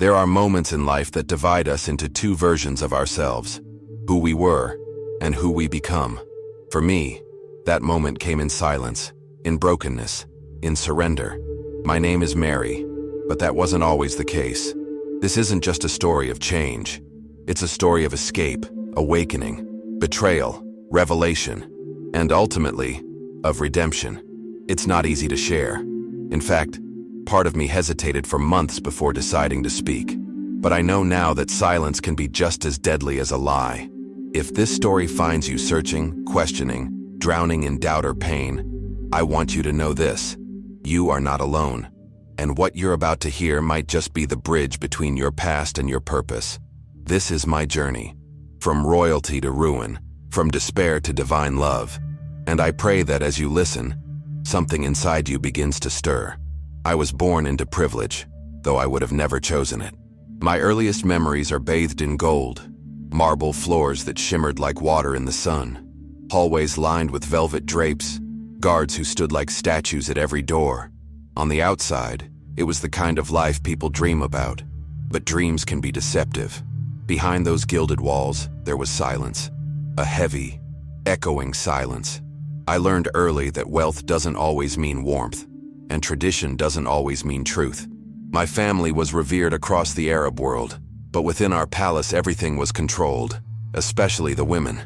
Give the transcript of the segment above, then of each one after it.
There are moments in life that divide us into two versions of ourselves, who we were and who we become. For me, that moment came in silence, in brokenness, in surrender. My name is Mary, but that wasn't always the case. This isn't just a story of change. It's a story of escape, awakening, betrayal, revelation, and ultimately, of redemption. It's not easy to share. In fact, part of me hesitated for months before deciding to speak. But I know now that silence can be just as deadly as a lie. If this story finds you searching, questioning, drowning in doubt or pain, I want you to know this: you are not alone. And what you're about to hear might just be the bridge between your past and your purpose. This is my journey, from royalty to ruin, from despair to divine love. And I pray that as you listen, something inside you begins to stir. I was born into privilege, though I would have never chosen it. My earliest memories are bathed in gold, marble floors that shimmered like water in the sun, hallways lined with velvet drapes, guards who stood like statues at every door. On the outside, it was the kind of life people dream about, but dreams can be deceptive. Behind those gilded walls, there was silence, a heavy, echoing silence. I learned early that wealth doesn't always mean warmth, and tradition doesn't always mean truth. My family was revered across the Arab world, but within our palace everything was controlled, especially the women.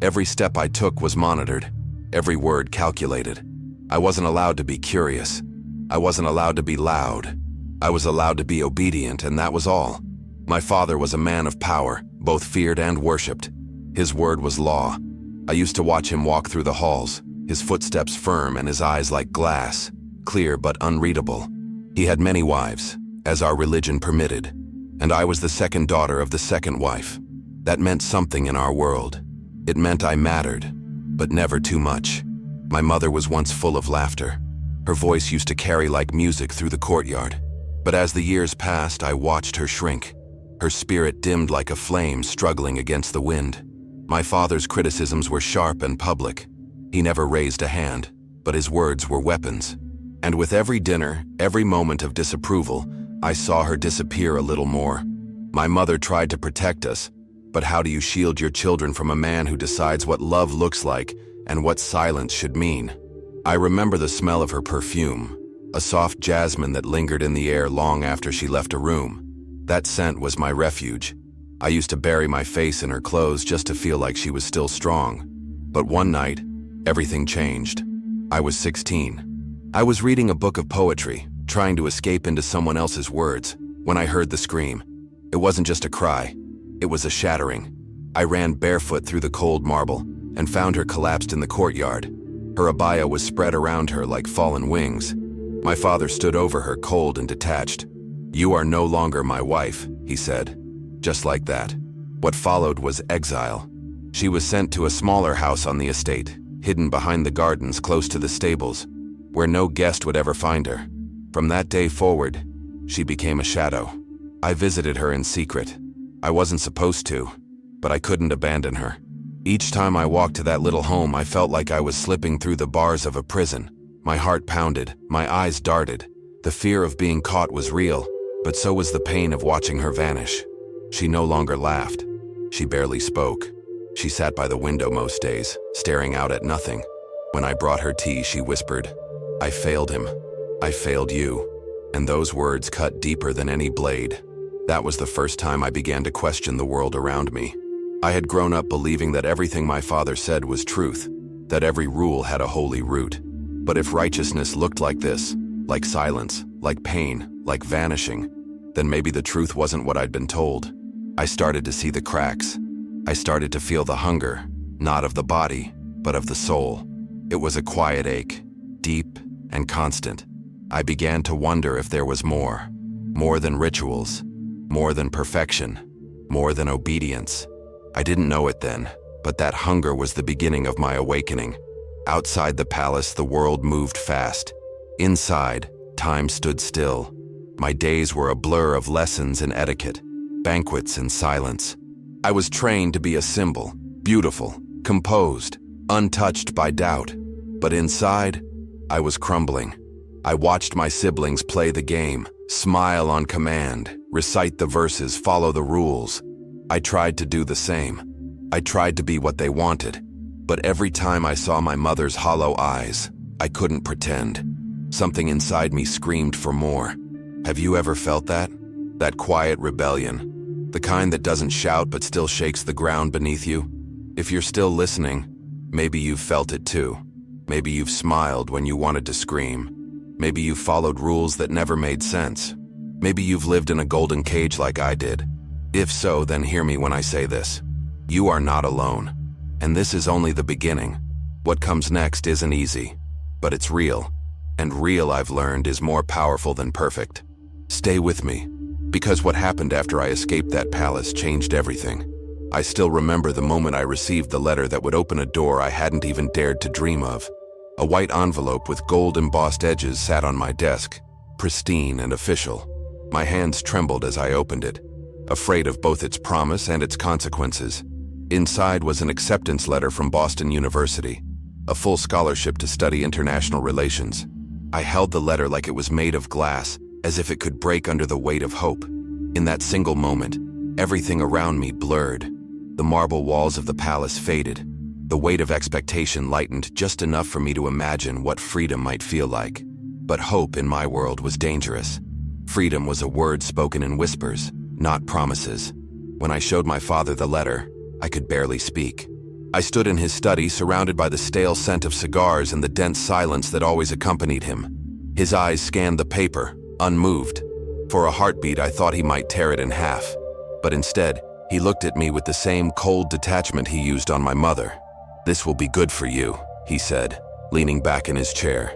Every step I took was monitored, every word calculated. I wasn't allowed to be curious. I wasn't allowed to be loud. I was allowed to be obedient, and that was all. My father was a man of power, both feared and worshipped. His word was law. I used to watch him walk through the halls, his footsteps firm and his eyes like glass, clear but unreadable. He had many wives, as our religion permitted, and I was the second daughter of the second wife. That meant something in our world. It meant I mattered, but never too much. My mother was once full of laughter. Her voice used to carry like music through the courtyard. But as the years passed, I watched her shrink. Her spirit dimmed like a flame struggling against the wind. My father's criticisms were sharp and public. He never raised a hand, but his words were weapons. And with every dinner, every moment of disapproval, I saw her disappear a little more. My mother tried to protect us, but how do you shield your children from a man who decides what love looks like and what silence should mean? I remember the smell of her perfume, a soft jasmine that lingered in the air long after she left a room. That scent was my refuge. I used to bury my face in her clothes just to feel like she was still strong. But one night, everything changed. I was 16. I was reading a book of poetry, trying to escape into someone else's words, when I heard the scream. It wasn't just a cry, it was a shattering. I ran barefoot through the cold marble and found her collapsed in the courtyard. Her abaya was spread around her like fallen wings. My father stood over her, cold and detached. "You are no longer my wife," he said. Just like that. What followed was exile. She was sent to a smaller house on the estate, hidden behind the gardens close to the stables, where no guest would ever find her. From that day forward, she became a shadow. I visited her in secret. I wasn't supposed to, but I couldn't abandon her. Each time I walked to that little home, I felt like I was slipping through the bars of a prison. My heart pounded, my eyes darted. The fear of being caught was real, but so was the pain of watching her vanish. She no longer laughed. She barely spoke. She sat by the window most days, staring out at nothing. When I brought her tea, she whispered, "I failed him. I failed you." And those words cut deeper than any blade. That was the first time I began to question the world around me. I had grown up believing that everything my father said was truth, that every rule had a holy root. But if righteousness looked like this, like silence, like pain, like vanishing, then maybe the truth wasn't what I'd been told. I started to see the cracks. I started to feel the hunger, not of the body, but of the soul. It was a quiet ache, deep and constant. I began to wonder if there was more than rituals, more than perfection, more than obedience. I didn't know it then, but that hunger was the beginning of my awakening. Outside the palace, the world moved fast. Inside, time stood still. My days were a blur of lessons in etiquette, banquets and silence. I was trained to be a symbol, beautiful, composed, untouched by doubt. But inside, I was crumbling. I watched my siblings play the game, Smile on command, recite the verses, follow the rules. I tried to do the same. I tried to be what they wanted. But every time I saw my mother's hollow eyes, I couldn't pretend. Something inside me screamed for more. Have you ever felt that? That quiet rebellion? The kind that doesn't shout but still shakes the ground beneath you? If you're still listening, maybe you've felt it too. Maybe you've smiled when you wanted to scream. Maybe you've followed rules that never made sense. Maybe you've lived in a golden cage like I did. If so, then hear me when I say this. You are not alone. And this is only the beginning. What comes next isn't easy, but it's real. And real, I've learned, is more powerful than perfect. Stay with me, because what happened after I escaped that palace changed everything. I still remember the moment I received the letter that would open a door I hadn't even dared to dream of. A white envelope with gold-embossed edges sat on my desk, pristine and official. My hands trembled as I opened it, afraid of both its promise and its consequences. Inside was an acceptance letter from Boston University, a full scholarship to study international relations. I held the letter like it was made of glass, as if it could break under the weight of hope. In that single moment, everything around me blurred. The marble walls of the palace faded. The weight of expectation lightened just enough for me to imagine what freedom might feel like. But hope in my world was dangerous. Freedom was a word spoken in whispers, not promises. When I showed my father the letter, I could barely speak. I stood in his study, surrounded by the stale scent of cigars and the dense silence that always accompanied him. His eyes scanned the paper, unmoved. For a heartbeat, I thought he might tear it in half. But instead, he looked at me with the same cold detachment he used on my mother. "This will be good for you," he said, leaning back in his chair.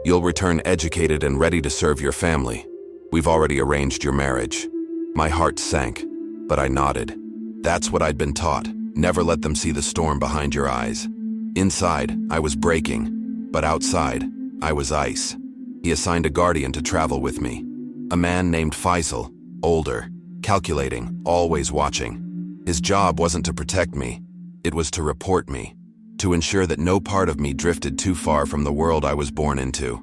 "You'll return educated and ready to serve your family. We've already arranged your marriage." My heart sank, but I nodded. That's what I'd been taught. Never let them see the storm behind your eyes. Inside, I was breaking, but outside, I was ice. He assigned a guardian to travel with me. A man named Faisal, older, calculating, always watching. His job wasn't to protect me, it was to report me, to ensure that no part of me drifted too far from the world I was born into.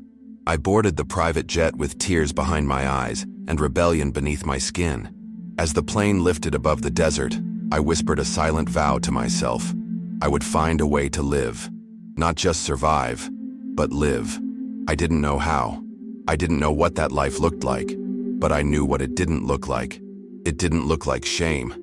I boarded the private jet with tears behind my eyes and rebellion beneath my skin. As the plane lifted above the desert, I whispered a silent vow to myself. I would find a way to live. Not just survive, but live. I didn't know how. I didn't know what that life looked like, but I knew what it didn't look like. It didn't look like shame.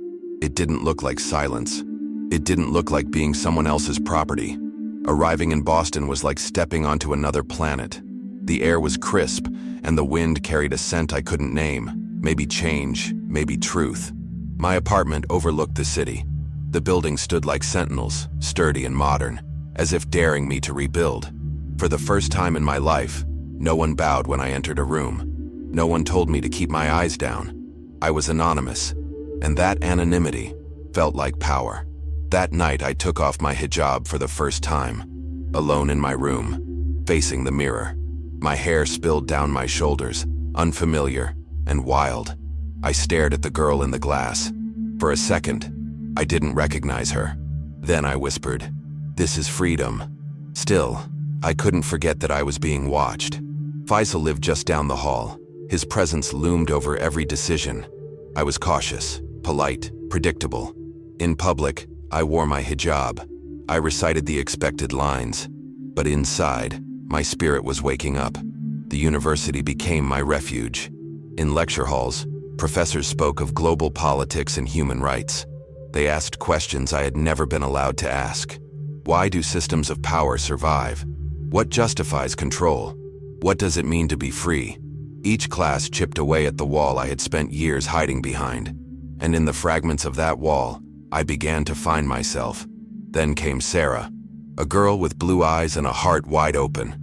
It didn't look like silence. It didn't look like being someone else's property. Arriving in Boston was like stepping onto another planet. The air was crisp, and the wind carried a scent I couldn't name. Maybe change, maybe truth. My apartment overlooked the city. The buildings stood like sentinels, sturdy and modern, as if daring me to rebuild. For the first time in my life, no one bowed when I entered a room. No one told me to keep my eyes down. I was anonymous, and that anonymity felt like power. That night, I took off my hijab for the first time, alone in my room, facing the mirror. My hair spilled down my shoulders, unfamiliar and wild. I stared at the girl in the glass. For a second, I didn't recognize her. Then I whispered, "This is freedom." Still, I couldn't forget that I was being watched. Faisal lived just down the hall. His presence loomed over every decision. I was cautious, polite, predictable. In public, I wore my hijab. I recited the expected lines. But inside, my spirit was waking up. The university became my refuge. In lecture halls, professors spoke of global politics and human rights. They asked questions I had never been allowed to ask. Why do systems of power survive? What justifies control? What does it mean to be free? Each class chipped away at the wall I had spent years hiding behind. And in the fragments of that wall, I began to find myself. Then came Sarah, a girl with blue eyes and a heart wide open.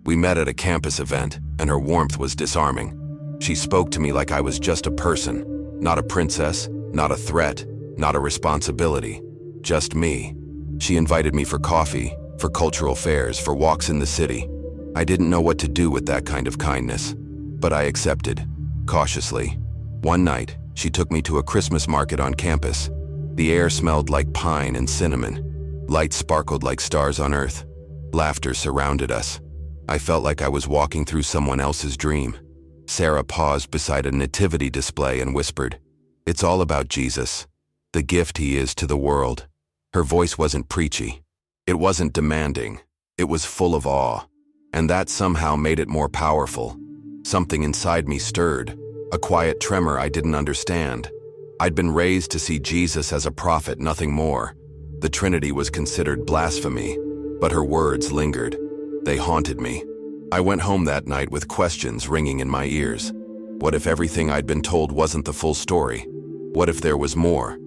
We met at a campus event, and her warmth was disarming. She spoke to me like I was just a person, not a princess, not a threat, not a responsibility, just me. She invited me for coffee, for cultural fairs, for walks in the city. I didn't know what to do with that kind of kindness, but I accepted, cautiously. One night, she took me to a Christmas market on campus. The air smelled like pine and cinnamon. Lights sparkled like stars on earth. Laughter surrounded us. I felt like I was walking through someone else's dream. Sarah paused beside a nativity display and whispered, "It's all about Jesus, the gift he is to the world." Her voice wasn't preachy. It wasn't demanding. It was full of awe. And that somehow made it more powerful. Something inside me stirred, a quiet tremor I didn't understand. I'd been raised to see Jesus as a prophet, nothing more. The Trinity was considered blasphemy, but her words lingered. They haunted me. I went home that night with questions ringing in my ears. What if everything I'd been told wasn't the full story? What if there was more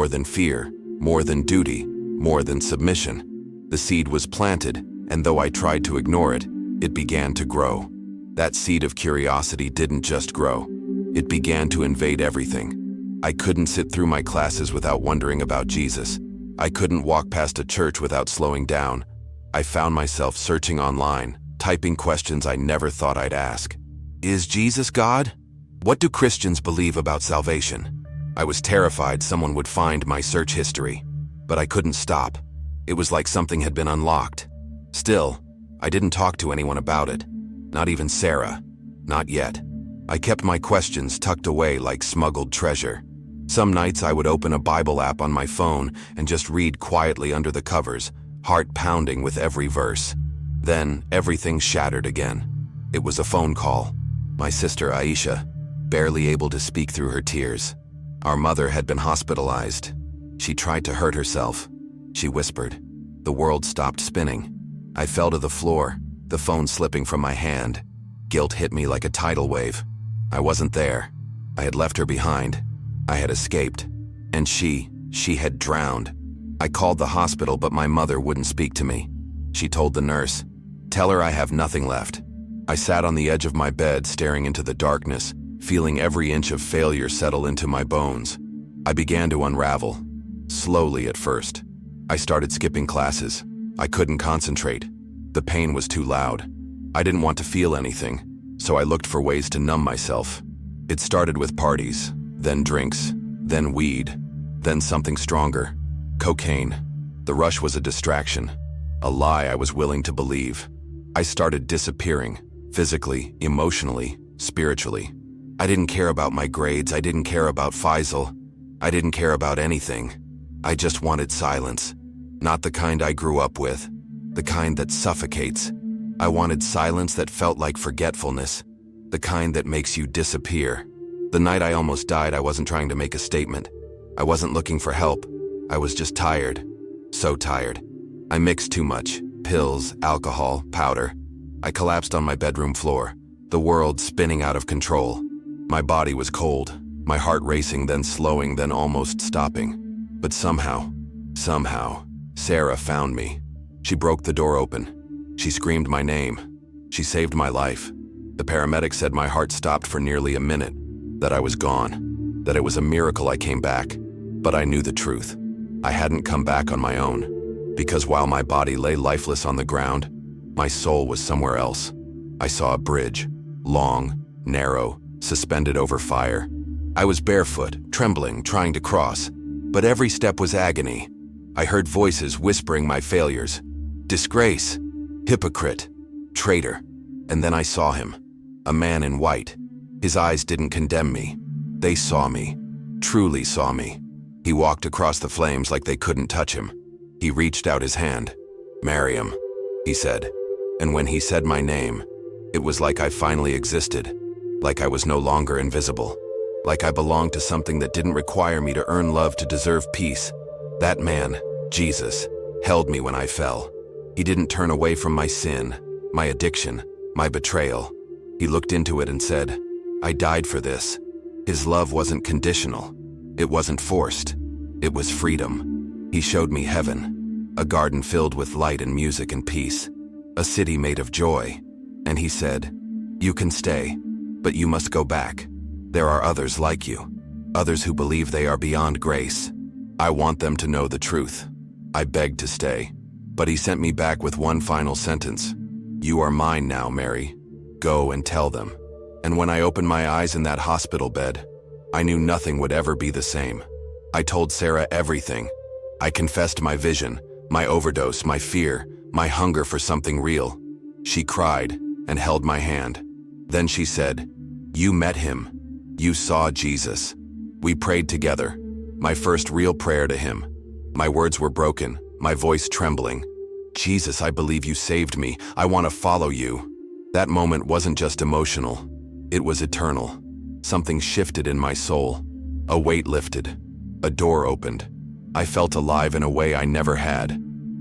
than fear, more than duty, more than submission? The seed was planted, and though I tried to ignore it, it began to grow. That seed of curiosity didn't just grow. It began to invade everything. I couldn't sit through my classes without wondering about Jesus. I couldn't walk past a church without slowing down. I found myself searching online, typing questions I never thought I'd ask. Is Jesus God? What do Christians believe about salvation? I was terrified someone would find my search history, but I couldn't stop. It was like something had been unlocked. Still, I didn't talk to anyone about it. Not even Sarah. Not yet. I kept my questions tucked away like smuggled treasure. Some nights I would open a Bible app on my phone and just read quietly under the covers, heart pounding with every verse. Then everything shattered again. It was a phone call. My sister Aisha, barely able to speak through her tears. Our mother had been hospitalized. She tried to hurt herself. She whispered. The world stopped spinning. I fell to the floor, the phone slipping from my hand. Guilt hit me like a tidal wave. I wasn't there. I had left her behind. I had escaped. And she had drowned. I called the hospital, but my mother wouldn't speak to me. She told the nurse, "Tell her I have nothing left." I sat on the edge of my bed, staring into the darkness, feeling every inch of failure settle into my bones. I began to unravel. Slowly at first. I started skipping classes. I couldn't concentrate. The pain was too loud. I didn't want to feel anything, so I looked for ways to numb myself. It started with parties, then drinks, then weed, then something stronger. Cocaine. The rush was a distraction, a lie I was willing to believe. I started disappearing, physically, emotionally, spiritually. I didn't care about my grades, I didn't care about Faisal. I didn't care about anything. I just wanted silence. Not the kind I grew up with, the kind that suffocates. I wanted silence that felt like forgetfulness, the kind that makes you disappear. The night I almost died, I wasn't trying to make a statement. I wasn't looking for help. I was just tired. So tired. I mixed too much. Pills, alcohol, powder. I collapsed on my bedroom floor, the world spinning out of control. My body was cold, my heart racing, then slowing, then almost stopping. But somehow, Sarah found me. She broke the door open. She screamed my name. She saved my life. The paramedic said my heart stopped for nearly a minute, that I was gone, that it was a miracle I came back. But I knew the truth. I hadn't come back on my own, because while my body lay lifeless on the ground, my soul was somewhere else. I saw a bridge, long, narrow, suspended over fire. I was barefoot, trembling, trying to cross, but every step was agony. I heard voices whispering my failures. Disgrace, hypocrite, traitor. And then I saw him, a man in white. His eyes didn't condemn me. They saw me, truly saw me. He walked across the flames like they couldn't touch him. He reached out his hand. "Mariam," he said. And when he said my name, it was like I finally existed, like I was no longer invisible, like I belonged to something that didn't require me to earn love to deserve peace. That man, Jesus, held me when I fell. He didn't turn away from my sin, my addiction, my betrayal. He looked into it and said, "I died for this." His love wasn't conditional. It wasn't forced. It was freedom. He showed me heaven, a garden filled with light and music and peace, a city made of joy. And he said, "You can stay, but you must go back. There are others like you, others who believe they are beyond grace. I want them to know the truth." I begged to stay, but he sent me back with one final sentence. "You are mine now, Mary. Go and tell them." And when I opened my eyes in that hospital bed, I knew nothing would ever be the same. I told Sarah everything. I confessed my vision, my overdose, my fear, my hunger for something real. She cried and held my hand. Then she said, You met him. You saw Jesus. We prayed together. My first real prayer to him. My words were broken, my voice trembling. Jesus, I believe you saved me. I want to follow you. That moment wasn't just emotional. It was eternal. Something shifted in my soul. A weight lifted. A door opened. I felt alive in a way I never had.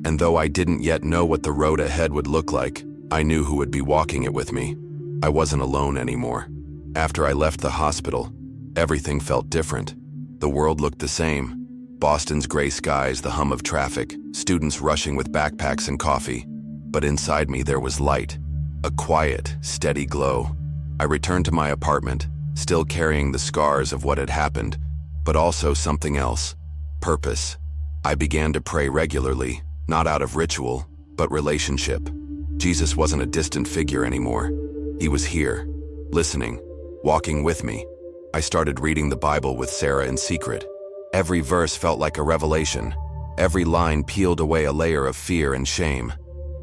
And though I didn't yet know what the road ahead would look like, I knew who would be walking it with me. I wasn't alone anymore. After I left the hospital, everything felt different. The world looked the same. Boston's gray skies, the hum of traffic, students rushing with backpacks and coffee. But inside me there was light. A quiet, steady glow. I returned to my apartment, still carrying the scars of what had happened, but also something else. Purpose. I began to pray regularly, not out of ritual, but relationship. Jesus wasn't a distant figure anymore. He was here, listening, walking with me. I started reading the Bible with Sarah in secret. Every verse felt like a revelation. Every line peeled away a layer of fear and shame.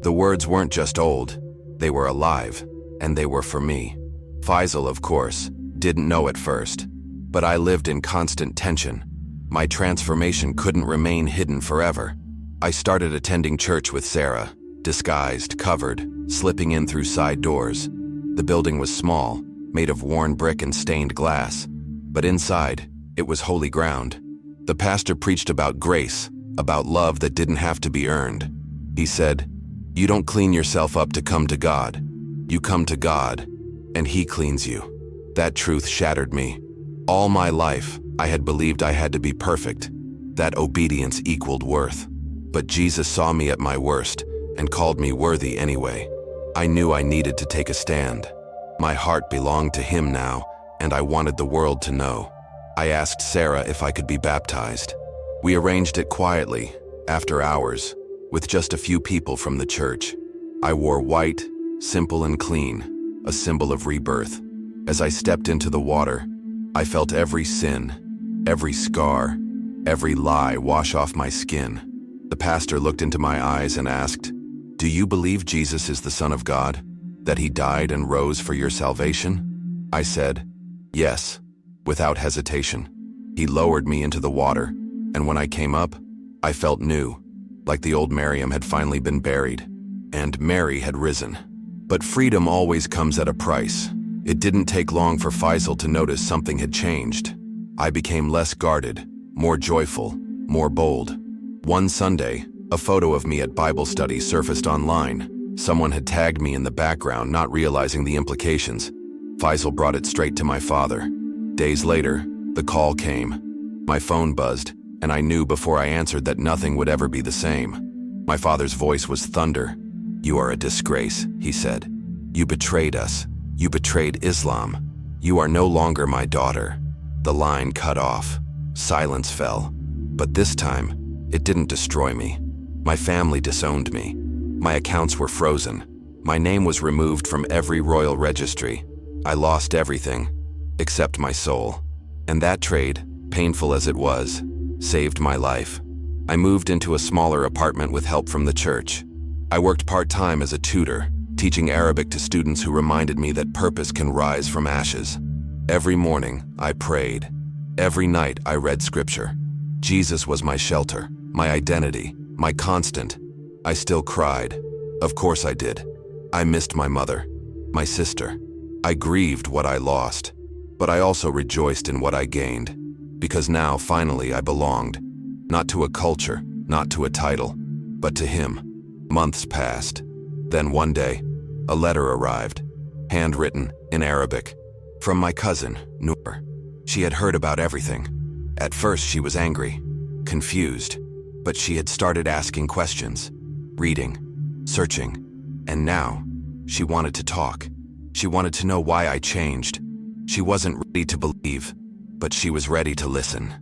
The words weren't just old, they were alive, and they were for me. Faisal, of course, didn't know at first, but I lived in constant tension. My transformation couldn't remain hidden forever. I started attending church with Sarah, disguised, covered, slipping in through side doors. The building was small, made of worn brick and stained glass, but inside, it was holy ground. The pastor preached about grace, about love that didn't have to be earned. He said, "You don't clean yourself up to come to God. You come to God, and He cleans you." That truth shattered me. All my life, I had believed I had to be perfect, that obedience equaled worth. But Jesus saw me at my worst and called me worthy anyway. I knew I needed to take a stand. My heart belonged to Him now, and I wanted the world to know. I asked Sarah if I could be baptized. We arranged it quietly, after hours, with just a few people from the church. I wore white, simple and clean, a symbol of rebirth. As I stepped into the water, I felt every sin, every scar, every lie wash off my skin. The pastor looked into my eyes and asked, "Do you believe Jesus is the Son of God? That He died and rose for your salvation?" I said, "Yes," without hesitation. He lowered me into the water, and when I came up, I felt new, like the old Miriam had finally been buried, and Mary had risen. But freedom always comes at a price. It didn't take long for Faisal to notice something had changed. I became less guarded, more joyful, more bold. One Sunday, a photo of me at Bible study surfaced online. Someone had tagged me in the background, not realizing the implications. Faisal brought it straight to my father. Days later, the call came. My phone buzzed, and I knew before I answered that nothing would ever be the same. My father's voice was thunder. "You are a disgrace," he said. "You betrayed us. You betrayed Islam. You are no longer my daughter." The line cut off. Silence fell. But this time, it didn't destroy me. My family disowned me. My accounts were frozen. My name was removed from every royal registry. I lost everything, except my soul. And that trade, painful as it was, saved my life. I moved into a smaller apartment with help from the church. I worked part-time as a tutor, teaching Arabic to students who reminded me that purpose can rise from ashes. Every morning, I prayed. Every night, I read scripture. Jesus was my shelter, my identity, my constant. I still cried. Of course I did. I missed my mother, my sister. I grieved what I lost, but I also rejoiced in what I gained, because now, finally, I belonged. Not to a culture, not to a title, but to Him. Months passed. Then one day, a letter arrived, handwritten in Arabic, from my cousin, Noor. She had heard about everything. At first, she was angry, confused, but she had started asking questions, reading, searching, and now, she wanted to talk. She wanted to know why I changed. She wasn't ready to believe, but she was ready to listen.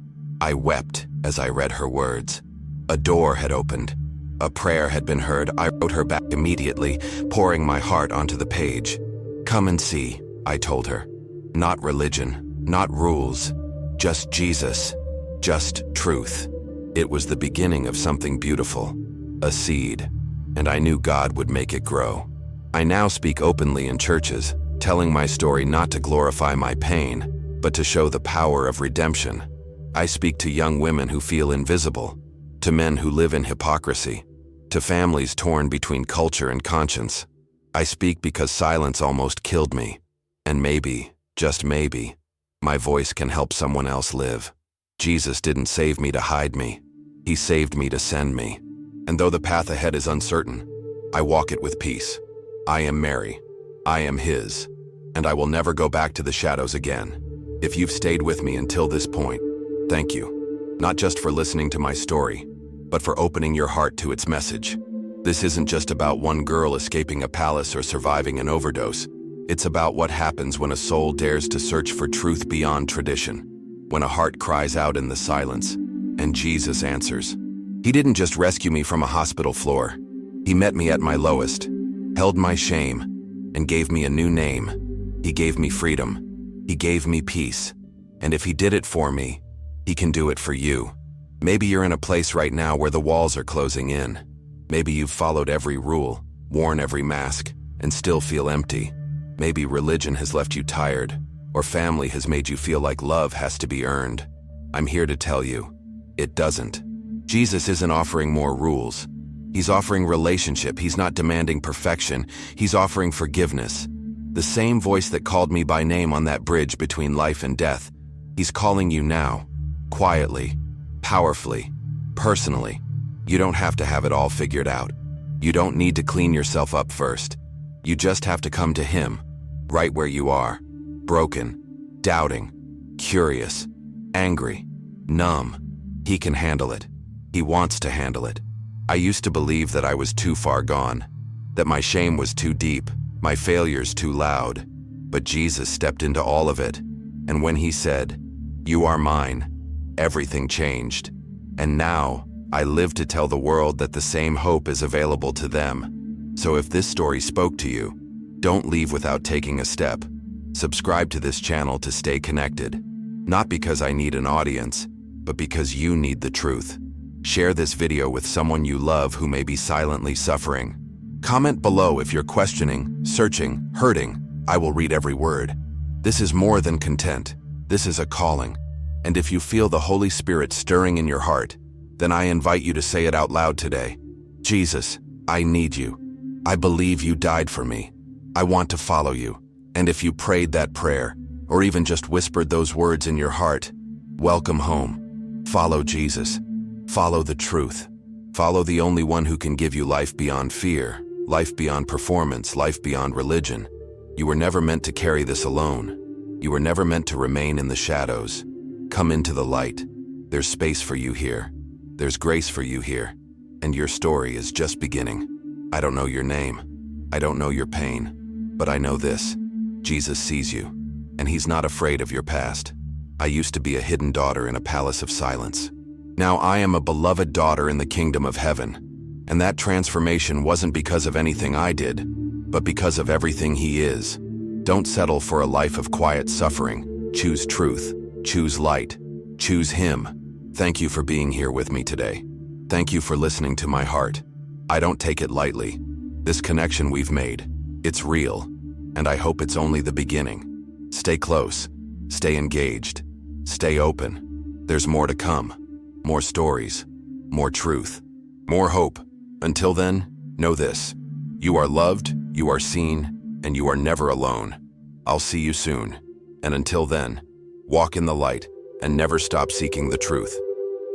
I wept as I read her words. A door had opened. A prayer had been heard. I wrote her back immediately, pouring my heart onto the page. "Come and see," I told her. "Not religion, not rules, just Jesus, just truth." It was the beginning of something beautiful, a seed, and I knew God would make it grow. I now speak openly in churches, telling my story not to glorify my pain, but to show the power of redemption. I speak to young women who feel invisible, to men who live in hypocrisy, to families torn between culture and conscience. I speak because silence almost killed me, and maybe, just maybe, my voice can help someone else live. Jesus didn't save me to hide me. He saved me to send me. And though the path ahead is uncertain, I walk it with peace. I am Mary. I am His. And I will never go back to the shadows again. If you've stayed with me until this point, thank you. Not just for listening to my story, but for opening your heart to its message. This isn't just about one girl escaping a palace or surviving an overdose. It's about what happens when a soul dares to search for truth beyond tradition, when a heart cries out in the silence, and Jesus answers. He didn't just rescue me from a hospital floor. He met me at my lowest, held my shame, and gave me a new name. He gave me freedom. He gave me peace. And if He did it for me, He can do it for you. Maybe you're in a place right now where the walls are closing in. Maybe you've followed every rule, worn every mask, and still feel empty. Maybe religion has left you tired, or family has made you feel like love has to be earned. I'm here to tell you, it doesn't. Jesus isn't offering more rules. He's offering relationship. He's not demanding perfection. He's offering forgiveness. The same voice that called me by name on that bridge between life and death, He's calling you now, quietly, powerfully, personally. You don't have to have it all figured out. You don't need to clean yourself up first. You just have to come to Him, right where you are, broken, doubting, curious, angry, numb. He can handle it. He wants to handle it. I used to believe that I was too far gone, that my shame was too deep, my failures too loud. But Jesus stepped into all of it, and when He said, "You are mine," everything changed. And now, I live to tell the world that the same hope is available to them. So if this story spoke to you, don't leave without taking a step. Subscribe to this channel to stay connected. Not because I need an audience, but because you need the truth. Share this video with someone you love who may be silently suffering. Comment below if you're questioning, searching, hurting. I will read every word. This is more than content. This is a calling. And if you feel the Holy Spirit stirring in your heart, then I invite you to say it out loud today. Jesus, I need you. I believe you died for me. I want to follow you. And if you prayed that prayer, or even just whispered those words in your heart, welcome home. Follow Jesus. Follow the truth. Follow the only one who can give you life beyond fear, life beyond performance, life beyond religion. You were never meant to carry this alone. You were never meant to remain in the shadows. Come into the light. There's space for you here. There's grace for you here. And your story is just beginning. I don't know your name. I don't know your pain. But I know this. Jesus sees you. And He's not afraid of your past. I used to be a hidden daughter in a palace of silence. Now I am a beloved daughter in the kingdom of heaven. And that transformation wasn't because of anything I did, but because of everything He is. Don't settle for a life of quiet suffering. Choose truth. Choose light. Choose Him. Thank you for being here with me today. Thank you for listening to my heart. I don't take it lightly. This connection we've made, it's real, and I hope it's only the beginning. Stay close. Stay engaged. Stay open. There's more to come. More stories. More truth. More hope. Until then, know this. You are loved, you are seen, and you are never alone. I'll see you soon. And until then, walk in the light and never stop seeking the truth.